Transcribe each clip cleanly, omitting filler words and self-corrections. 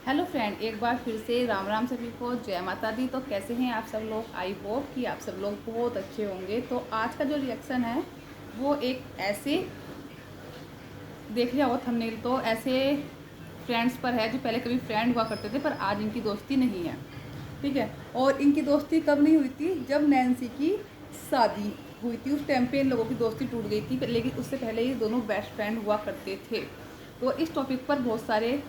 Hello friend, एक बार फिर से राम राम सभी को, जय माता दी। तो कैसे हैं आप सब लोग? आई होप कि आप सब लोग बहुत अच्छे होंगे। तो आज का जो रिएक्शन है वो एक ऐसे देख लिया हो थंबनेल, तो ऐसे फ्रेंड्स पर है जो पहले कभी फ्रेंड हुआ करते थे पर आज इनकी दोस्ती नहीं है। ठीक है। और इनकी दोस्ती कब नहीं हुई थी? जब नैन्सी की शादी हुई थी उस टाइम पे इन लोगों की दोस्ती टूट गई थी, लेकिन उससे पहले ये दोनों बेस्ट फ्रेंड हुआ करते थे। तो इस टॉपिक पर बहुत सारे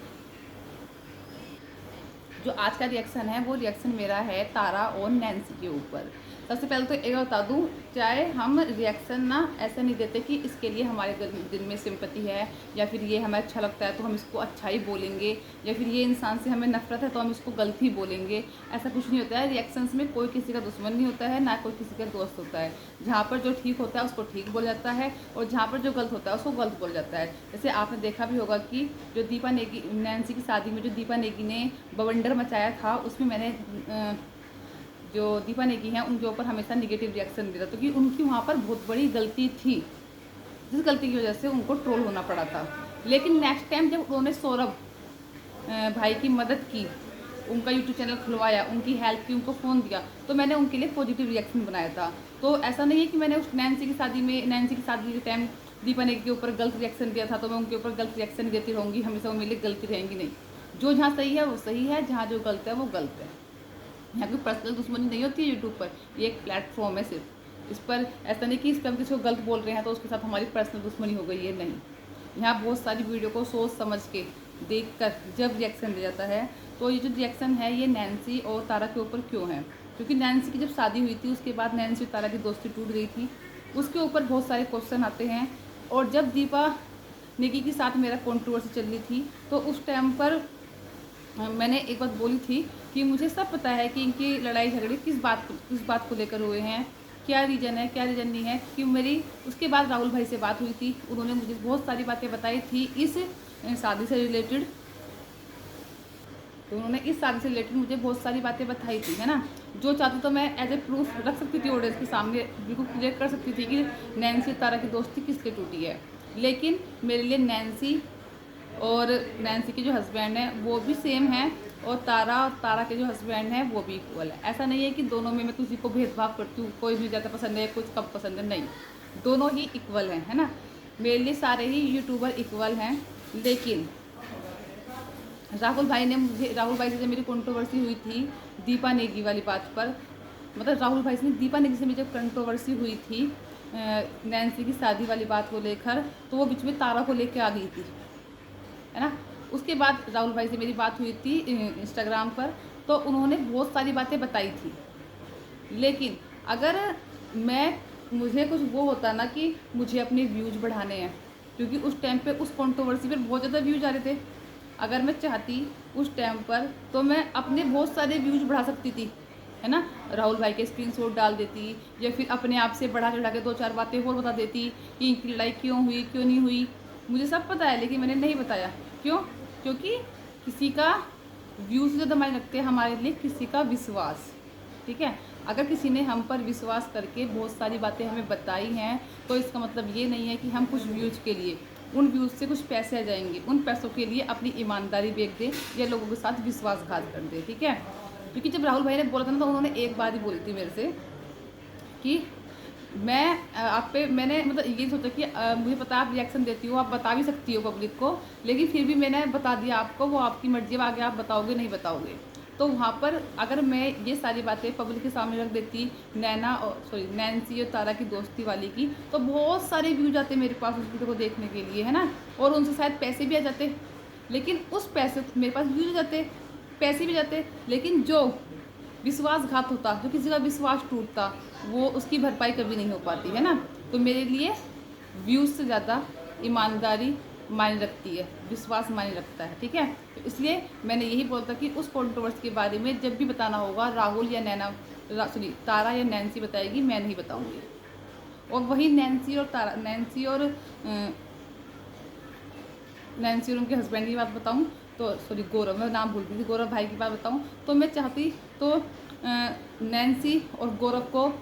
जो आज का रिएक्शन है वो रिएक्शन मेरा है तारा और नैन्सी के ऊपर। सबसे पहले तो एक बता दूं, चाहे हम रिएक्शन ना ऐसा नहीं देते कि इसके लिए हमारे दिल में सिंपैथी है या फिर ये हमें अच्छा लगता है तो हम इसको अच्छा ही बोलेंगे, या फिर ये इंसान से हमें नफरत है तो हम इसको गलत ही बोलेंगे। ऐसा कुछ नहीं होता है। रिएक्शंस में कोई किसी का दुश्मन नहीं होता है, ना कोई किसी का दोस्त होता है। जहाँ पर जो ठीक होता है उसको ठीक बोल जाता है और जहाँ पर जो गलत होता है उसको गलत बोल जाता है। जैसे आपने देखा भी होगा कि जो दीपा नेगी, नैन्सी की शादी में जो दीपा नेगी ने बवंडर मचाया था, उसमें मैंने जो दीपा नेगी हैं उनके ऊपर हमेशा निगेटिव रिएक्शन दिया था, क्योंकि उनकी वहाँ पर बहुत बड़ी गलती थी, जिस गलती की वजह से उनको ट्रोल होना पड़ा था। लेकिन नेक्स्ट टाइम जब उन्होंने सौरभ भाई की मदद की, उनका यूट्यूब चैनल खुलवाया, उनकी हेल्प की, उनको फ़ोन दिया, तो मैंने उनके लिए पॉजिटिव रिएक्शन बनाया था। तो ऐसा नहीं है कि मैंने उस नैन्सी की शादी के टाइम दीपा नेगी के ऊपर गलत रिएक्शन दिया था तो मैं उनके ऊपर गलत रिएक्शन देती रहूँगी, हमेशा वो मेरे लिए गलती रहेंगी। नहीं, जो जहाँ सही है वो सही है, जहाँ जो गलत है वो गलत है। यहाँ कोई पर्सनल दुश्मनी नहीं होती है यूट्यूब पर, ये एक प्लेटफॉर्म है सिर्फ। इस पर ऐसा नहीं कि इस पर हम किसी को गलत बोल रहे हैं तो उसके साथ हमारी पर्सनल दुश्मनी हो गई है, नहीं। यहाँ बहुत सारी वीडियो को सोच समझ के देख कर जब रिएक्शन दिया जाता है। तो ये जो रिएक्शन है ये नैन्सी और तारा के ऊपर क्यों है? क्योंकि नैन्सी की जब शादी हुई थी उसके बाद नैन्सी और तारा की दोस्ती टूट गई थी, उसके ऊपर बहुत सारे क्वेश्चन आते हैं। और जब दीपा नेगी के साथ मेरा कंट्रोवर्सी चल रही थी तो उस टाइम पर मैंने एक बात बोली थी कि मुझे सब पता है कि इनकी लड़ाई झगड़े किस बात को लेकर हुए हैं, क्या रीज़न है क्या रीज़न नहीं है। कि मेरी उसके बाद राहुल भाई से बात हुई थी, उन्होंने मुझे बहुत सारी बातें बताई थी इस शादी से रिलेटेड। तो उन्होंने इस शादी से रिलेटेड मुझे बहुत सारी बातें बताई थी, है ना। जो चाहती तो मैं एज ए प्रूफ रख सकती थी, ऑडियंस के सामने बिल्कुल क्लियर कर सकती थी कि नैन्सी तारा की दोस्ती किस लिए टूटी है। लेकिन मेरे लिए नैन्सी और नैन्सी के जो हस्बैंड हैं वो भी सेम है, और तारा के जो हस्बैंड हैं वो भी इक्वल है। ऐसा नहीं है कि दोनों में मैं किसी को भेदभाव करती हूँ, कोई भी ज़्यादा पसंद है कुछ कम पसंद है, नहीं। दोनों ही इक्वल हैं, है ना। मेरे लिए सारे ही यूट्यूबर इक्वल हैं। लेकिन राहुल भाई से जब मेरी कंट्रोवर्सी हुई थी दीपा नेगी वाली बात पर, मतलब राहुल भाई से दीपा नेगी से मेरी जब कंट्रोवर्सी हुई थी नैन्सी की शादी वाली बात को लेकर, तो वो बीच में तारा को लेकर आ गई थी, है ना। उसके बाद राहुल भाई से मेरी बात हुई थी इंस्टाग्राम पर, तो उन्होंने बहुत सारी बातें बताई थी। लेकिन अगर मुझे कुछ वो होता ना कि मुझे अपने व्यूज़ बढ़ाने हैं, क्योंकि उस टाइम पे उस कंट्रोवर्सी पर बहुत ज़्यादा व्यूज़ आ रहे थे। अगर मैं चाहती उस टाइम पर तो मैं अपने बहुत सारे व्यूज़ बढ़ा सकती थी, है ना। राहुल भाई के स्क्रीनशॉट डाल देती, या फिर अपने आप से बढ़ा चढ़ा के दो चार बातें और बता देती कि इनकी लड़ाई क्यों हुई क्यों नहीं हुई। मुझे सब पता है लेकिन मैंने नहीं बताया। क्यों? क्योंकि किसी का व्यूज़ ज़्यादा मायने रखते हैं हमारे लिए, किसी का विश्वास। ठीक है। अगर किसी ने हम पर विश्वास करके बहुत सारी बातें हमें बताई हैं तो इसका मतलब ये नहीं है कि हम कुछ व्यूज़ के लिए, उन व्यूज़ से कुछ पैसे आ जाएंगे, उन पैसों के लिए अपनी ईमानदारी बेच दें या लोगों के साथ विश्वासघात कर दें। ठीक है। क्योंकि जब राहुल भाई ने बोला था ना तो उन्होंने एक बात ही बोली थी मेरे से कि मैं आप पे मैंने मतलब ये सोचा कि मुझे पता आप रिएक्शन देती हो, आप बता भी सकती हो पब्लिक को, लेकिन फिर भी मैंने बता दिया आपको, वो आपकी मर्जी, अब आगे आप बताओगे नहीं बताओगे। तो वहाँ पर अगर मैं ये सारी बातें पब्लिक के सामने रख देती नैन्सी और तारा की दोस्ती वाली की, तो बहुत सारे व्यूज आते मेरे पास उस वीडियो को देखने के लिए, है ना। और उनसे शायद पैसे भी आ जाते, लेकिन उस पैसे मेरे पास व्यूज आ जाते, पैसे भी जाते, लेकिन जो विश्वासघात होता, जो किसी का विश्वास टूटता, वो उसकी भरपाई कभी नहीं हो पाती, है ना। तो मेरे लिए व्यूज़ से ज़्यादा ईमानदारी मायने रखती है, विश्वास मायने रखता है। ठीक है। तो इसलिए मैंने यही बोलता कि उस कंट्रोवर्सी के बारे में जब भी बताना होगा राहुल या तारा या नैन्सी बताएगी, मैं नहीं बताऊँगी। और वही नैन्सी और उनके हस्बैंड की बात बताऊँ तो गौरव, मैं नाम भूल गई थी, गौरव भाई की बात बताऊँ तो मैं चाहती तो नैन्सी और गौरव को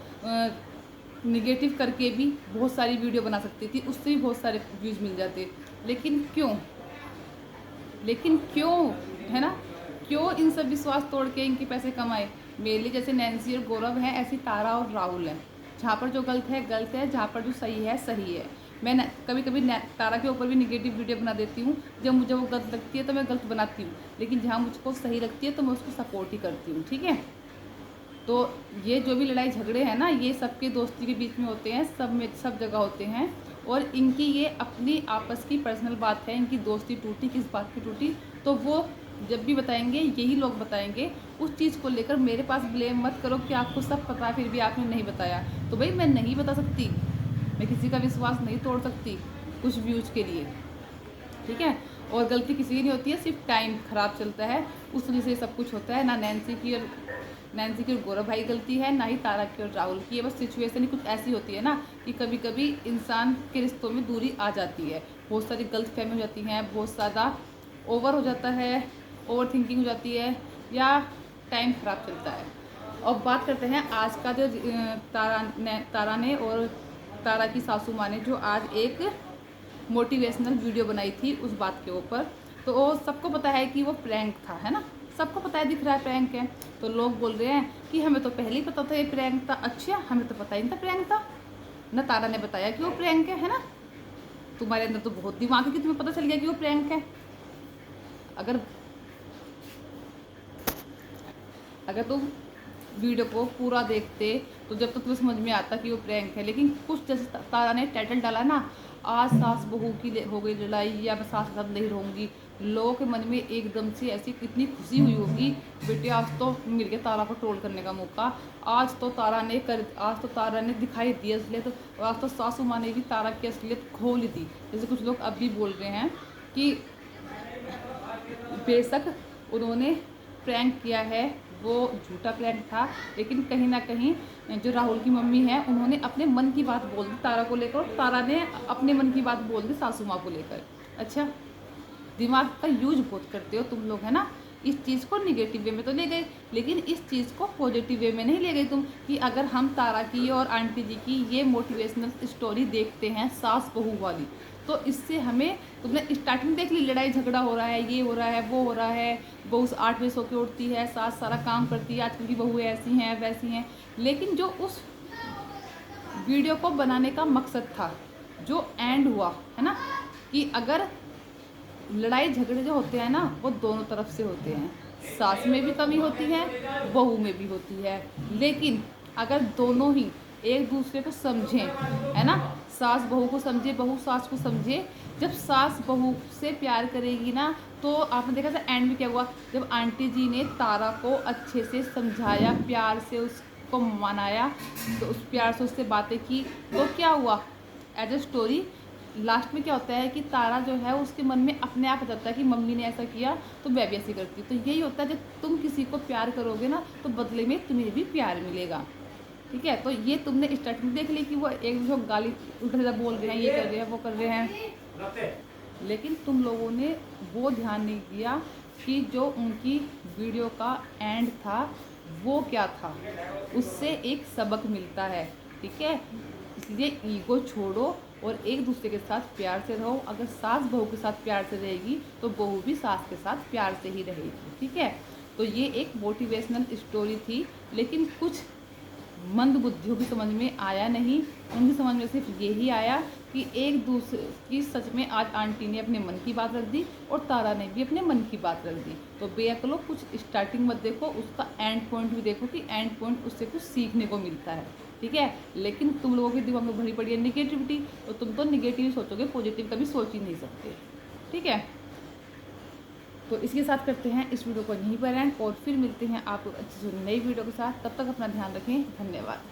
निगेटिव करके भी बहुत सारी वीडियो बना सकती थी, उससे भी बहुत सारे व्यूज़ मिल जाते। लेकिन क्यों, है ना। क्यों इन सब विश्वास तोड़ के इनके पैसे कमाए। मेरे लिए जैसे नैन्सी और गौरव हैं, ऐसी तारा और राहुल हैं। जहाँ पर जो गलत है, जहाँ पर जो सही है सही है। मैं कभी कभी तारा के ऊपर भी निगेटिव वीडियो बना देती हूँ। जब मुझे वो गलत लगती है तो मैं गलत बनाती हूँ, लेकिन जहाँ मुझको सही लगती है तो मैं उसको सपोर्ट ही करती हूँ, ठीक है। तो ये जो भी लड़ाई झगड़े हैं ना, ये सबके दोस्ती के बीच में होते हैं, सब जगह होते हैं। और इनकी ये अपनी आपस की पर्सनल बात है। इनकी दोस्ती टूटी, किस बात की टूटी, तो वो जब भी बताएंगे यही लोग बताएंगे। उस चीज़ को लेकर मेरे पास ब्लेम मत करो कि आपको सब पता है फिर भी आपने नहीं बताया। तो भाई मैं नहीं बता सकती, मैं किसी का विश्वास नहीं तोड़ सकती कुछ व्यूज़ के लिए, ठीक है। और गलती किसी की नहीं होती है, सिर्फ टाइम ख़राब चलता है, उस वजह से सब कुछ होता है। ना नैन्सी की और गौरव भाई गलती है, ना ही तारा की और राहुल की है। बस सिचुएशन ही कुछ ऐसी होती है ना कि कभी कभी इंसान के रिश्तों में दूरी आ जाती है। बहुत सारी गलत फहमी हो जाती हैं, बहुत ज़्यादा ओवर हो जाता है, ओवर थिंकिंग हो जाती है, या टाइम ख़राब चलता है। अब बात करते हैं आज का जो तारा ने और तारा की सासू माँ ने जो आज एक मोटिवेशनल वीडियो बनाई थी उस बात के ऊपर। तो वो सबको पता है कि वो प्रैंक था, है ना, सबको पता है, दिख रहा है प्रैंक है। तो लोग बोल रहे हैं कि हमें तो पहले ही पता था ये प्रैंक था। अच्छा, हमें तो पता ही नहीं था प्रैंक था, ना तारा ने बताया कि वो प्रैंक है ना। तुम्हारे अंदर तो बहुत दिमाग है कि तुम्हें पता चल गया कि वो प्रैंक है। अगर तुम वीडियो को पूरा देखते तो जब तक तुम्हें समझ में आता कि वो प्रैंक है। लेकिन कुछ जैसे तारा ने टाइटल डाला ना, आज सास बहू की हो गई लड़ाई, या मैं सास के साथ नहीं रहूँगी, लोगों के मन में एकदम से ऐसी कितनी खुशी हुई होगी, बेटे आज तो मिल गया तारा को ट्रोल करने का मौका। आज तो तारा ने दिखाई दी असलियत, और आज तो सासू माँ ने भी तारा की असलियत खोल दी। जैसे कुछ लोग अब भी बोल रहे हैं कि बेशक उन्होंने प्रैंक किया है, वो झूठा प्रैंक था, लेकिन कहीं ना कहीं जो राहुल की मम्मी है उन्होंने अपने मन की बात बोल दी तारा को लेकर, और तारा ने अपने मन की बात बोल दी सासू माँ को लेकर। अच्छा, दिमाग का यूज बहुत करते हो तुम लोग, है ना। इस चीज़ को निगेटिव वे में तो ले गए, लेकिन इस चीज़ को पॉजिटिव वे में नहीं ले गए तुम, कि अगर हम तारा की और आंटी जी की ये मोटिवेशनल स्टोरी देखते हैं सास बहू वाली, तो इससे हमें, तुमने स्टार्टिंग देख ली, लड़ाई झगड़ा हो रहा है, ये हो रहा है, वो हो रहा है, बहू 8 बजे सो के उठती है, सास सारा काम करती है, आजकल की बहू ऐसी हैं वैसी हैं। लेकिन जो उस वीडियो को बनाने का मकसद था, जो एंड हुआ है ना, कि अगर लड़ाई झगड़े जो होते हैं ना वो दोनों तरफ से होते हैं, सास में भी कमी होती है, बहू में भी होती है। लेकिन अगर दोनों ही एक दूसरे को समझें, है ना, सास बहू को समझे, बहू सास को समझे, जब सास बहू से प्यार करेगी ना, तो आपने देखा था एंड में क्या हुआ, जब आंटी जी ने तारा को अच्छे से समझाया, प्यार से उसको मनाया, तो उस प्यार से उससे बातें की, तो क्या हुआ, एज ए स्टोरी लास्ट में क्या होता है कि तारा जो है उसके मन में अपने आप आ जाता है कि मम्मी ने ऐसा किया तो मैं भी ऐसी करती। तो यही होता है, जब तुम किसी को प्यार करोगे ना तो बदले में तुम्हें भी प्यार मिलेगा, ठीक है। तो ये तुमने स्टार्टिंग देख ली कि वो एक दूसरे को गाली उल्टा सीधा बोल रहे हैं, ये कर रहे हैं, वो कर रहे हैं, लेकिन तुम लोगों ने वो ध्यान नहीं दिया कि जो उनकी वीडियो का एंड था वो क्या था, उससे एक सबक मिलता है, ठीक है। इसलिए ईगो छोड़ो और एक दूसरे के साथ प्यार से रहो। अगर सास बहू के साथ प्यार से रहेगी तो बहू भी सास के साथ प्यार से ही रहेगी, ठीक है। तो ये एक मोटिवेशनल स्टोरी थी, लेकिन कुछ मंद बुद्धियों की समझ में आया नहीं। उनकी समझ में सिर्फ यही आया कि एक दूसरे की, सच में आज आंटी ने अपने मन की बात रख दी और तारा ने भी अपने मन की बात रख दी। तो बेअक्लो कुछ स्टार्टिंग मत देखो, उसका एंड पॉइंट भी देखो कि एंड पॉइंट उससे कुछ सीखने को मिलता है, ठीक है। लेकिन तुम लोगों के दिमाग में भरी पड़ी है निगेटिविटी, तो तुम तो निगेटिव सोचोगे, पॉजिटिव कभी सोच ही नहीं सकते, ठीक है। तो इसके साथ करते हैं इस वीडियो को यहीं पर एंड, और फिर मिलते हैं आपको अच्छी नई वीडियो के साथ। तब तक अपना ध्यान रखें, धन्यवाद।